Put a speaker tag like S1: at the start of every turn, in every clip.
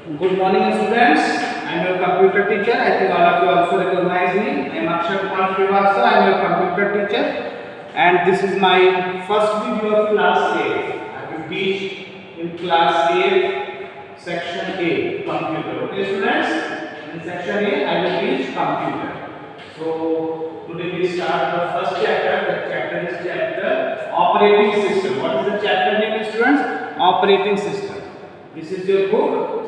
S1: Good morning, students. I am your computer teacher. I think all of you also recognize me. I am Akshay Kumar Srivastava. I am your computer teacher, and this is my first video of class 8. I will teach in class 8, section A, computer. Okay, students. In section A, I will teach computer. So today we start the first chapter. The chapter is chapter operating system. What is the chapter name, students? Operating system. This is your book.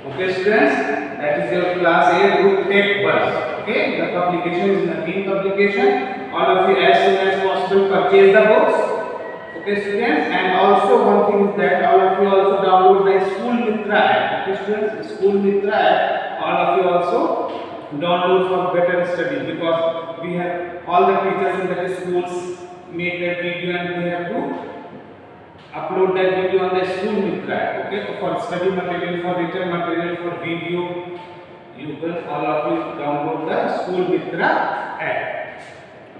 S1: Okay, students, that is your class A group tech bus. Okay, the publication is in a team publication. All of you as soon as possible purchase the books. Okay, students, and also one thing is that all of you also download the School Mitra app. Okay, students, School Mitra app. All of you also download for better study, because we have all the teachers in the schools made that video and they have to upload that video on the School Mitra app. Okay, so for study material, for written material, for video, you can all of you download the School Mitra app.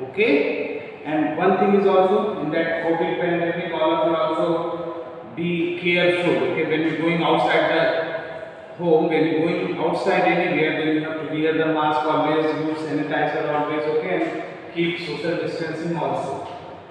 S1: Okay, and one thing is also in that COVID pandemic, all of you also be careful. Okay, when you're going outside the home, when you're going outside anywhere, then you have to wear the mask always, use sanitizer always. Okay, and keep social distancing also.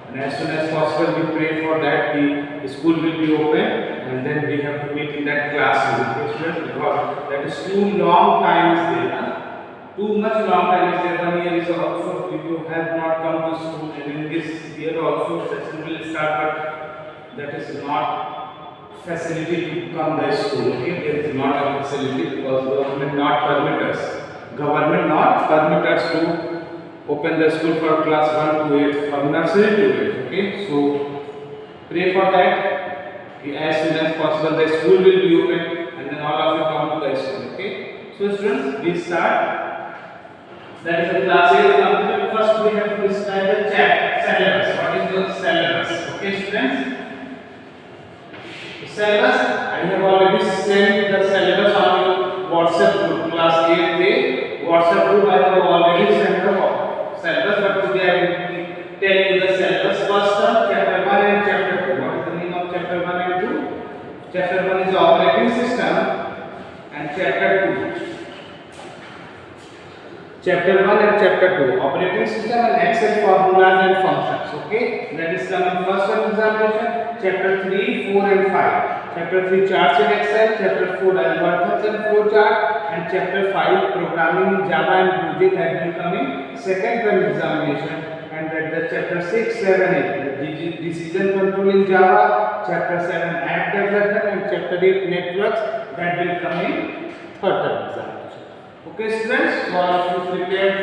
S1: And as soon as possible, we pray for that the school will be open, and then we have to meet in that classroom, because that is too long time is there. Too much long time is there. 1 year is also you have not come to school, and in this year also session will start, but that is not facility to come to school. Okay, there is not a facility because government not permit us. Government not permit us to open the school for class 1 to 8, from nursery to 8. Okay, so pray for that. As soon as possible, the school will be open, and then all of you come to the school. Okay, so students, we start. That is the class 8 computer. First, we have to describe the syllabus. What is the syllabus? Okay, students. The syllabus, I have already sent the syllabus on your WhatsApp group. Class 8 WhatsApp group, I have already sent the syllabus, but today I will tell you the syllabus. First term, chapter 1 and chapter 2. What is the name of chapter 1 and 2? Chapter 1 is the operating system, and chapter 2. Chapter 1 and chapter 2, operating system and Excel formulas and functions. Okay, that is coming first term examination. Chapter 3, 4 and 5. Chapter 3, charts in Excel. Chapter 4, algorithms and flowchart. And chapter 5, programming in Java and Boolean, that will come in second term examination. And that the chapter 6, 7, 8, decision control in Java. Chapter 7, app development, and chapter 8, networks, that will come in third term examination. Okay, students, so all of you prepared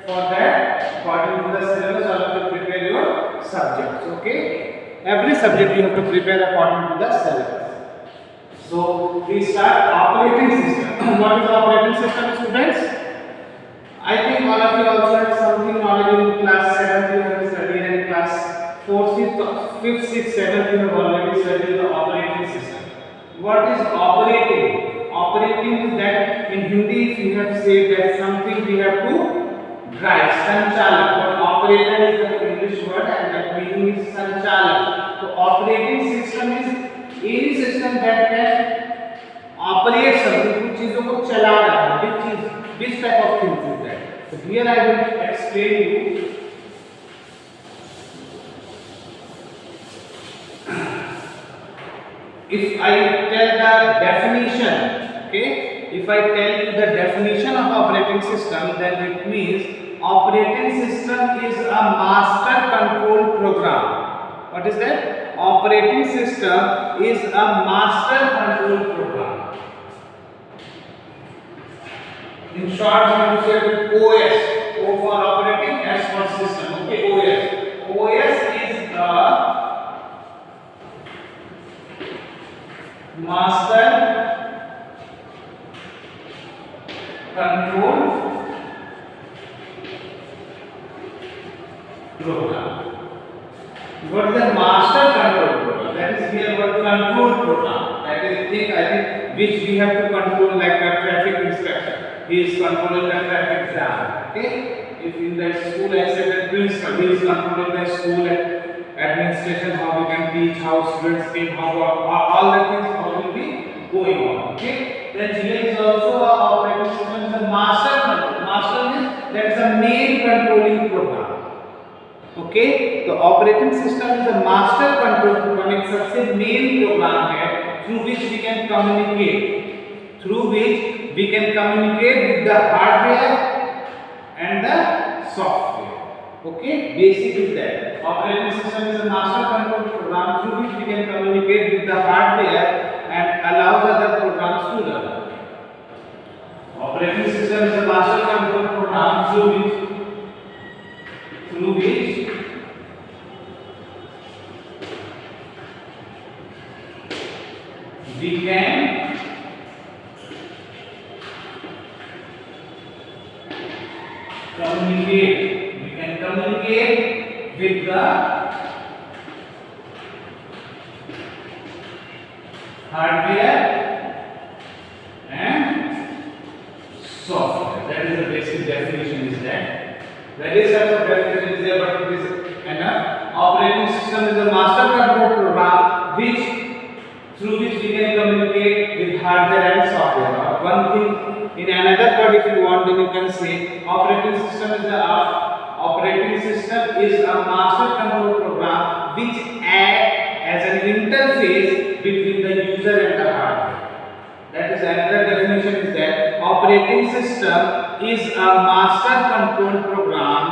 S1: for that. According to the syllabus, all of you prepare your subjects. Okay, every subject you have to prepare according to the syllabus. So we start operating system. What is operating system, students? I think all of you also have something knowledge in class 7th you have studied, and class 4th, 5th, 6th, 7th you have already studied the operating system. What is operating? Operating is that in Hindi if you have said that something we have to drive, sanchalak. But operator is the English word, and that meaning is sanchalak. So operating system is any system that can operate something, कुछ चीजों को चला रहा है, which type of things is that? So here I will explain you. If I tell the definition, okay, if I tell you the definition of operating system, then it means operating system is a master control program. What is that? Operating system is a master control program. In short, we say OS. O for operating, S for system. Okay, OS. OS is the master control program. What is the master control program? That is here what control program. That is thing I think which we have to control, like a traffic inspection. He is controlling the traffic jam. Okay. If in the school I said that principal, he is controlling the school administration, how we can teach, how students came, how all the things how will be going on. Okay. Okay, तो operating system is the master control program, एक सबसे main program है through which we can communicate with the hardware and the software. Okay, basic is that operating system is a master control program through which we can communicate with the hardware and allows other programs to run. Operating system is a master control program through which we can communicate with the hardware and software. That is the basic definition is that. Various types of definition is there, but it is enough. Operating system is a master control program through which we can communicate with hardware and software. One thing in another word, if you want, then you can say operating system is a master control program which acts as an interface between the user and the hardware. That is another definition is that operating system is a master control program.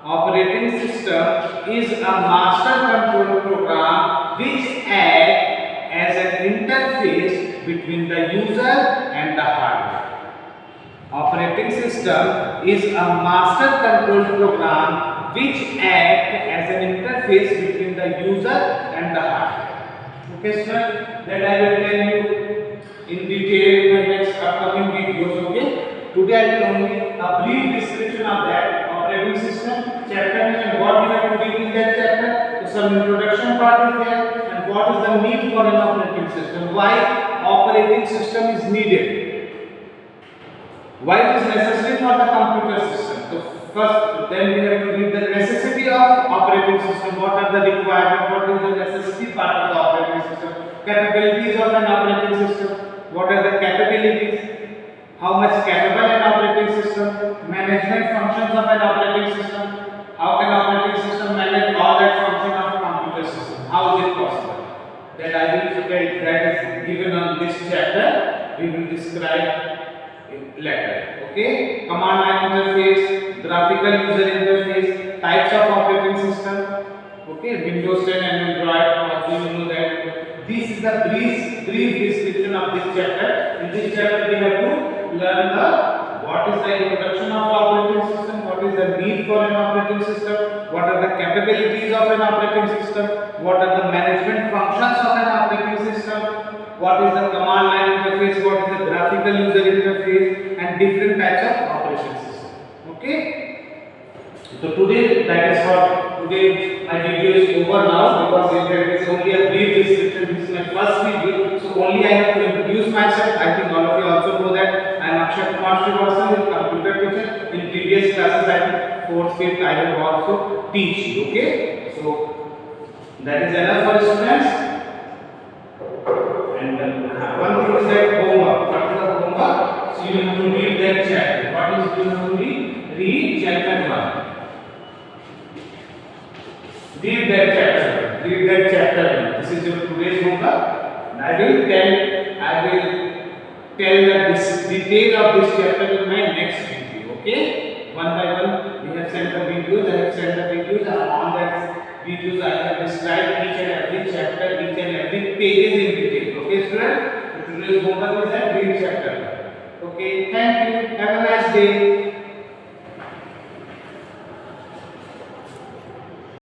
S1: Operating system is a master control program which acts as an interface between the user and the hardware. Operating system is a master control program which acts as an interface between the user and the hardware. Okay, sir, that I will tell you in detail in my next upcoming videos. Okay, today I will only a brief description of that operating system chapter and what we have to do in that chapter. So some introduction part is there and what is the need for an operating system, why operating system is needed, why it is necessary for the computer system. So first, then we have to read the necessity of operating system. What are the requirements? What is the necessity part of the operating system? Capabilities of an operating system. What are the capabilities? How much capable an operating system? Management functions of an operating system. How can operating system manage all that function of a computer system? How is it possible? That I will that is given on this chapter. We will describe later. Okay, command line interface, graphical user interface, types of operating system. Okay, Windows 10 and Android, you know that. This is the brief description of this chapter. In this chapter we have to learn what is the introduction of operating system, what is the need for an operating system, what are the capabilities of an operating system, what are the management functions of an operating system, what is the command line interface, what is the graphical user interface, and different types of operation system. Okay, so today, that is what today my video is over now, because it is only a brief description. This is my first video, so only I have to introduce myself. I think all of you also know that I am Akshay Kumar Srivastava, a computer teacher. In previous classes, I think 4th, 5th, I have also teach you. Okay, so that is enough for students. And one thing is that homework. What is the homework? So you have to read that chapter. What is you have to read? Read chapter 1. Read that chapter. Read that chapter. This is your today's homework. I will tell the detail of this chapter in my next video. Okay? One by one, we have sent the videos. I have sent the videos, and on that videos I have described each and every chapter, each and every pages in detail. Okay, students? Today's homework is that read chapter. Okay, thank you. Have a nice day.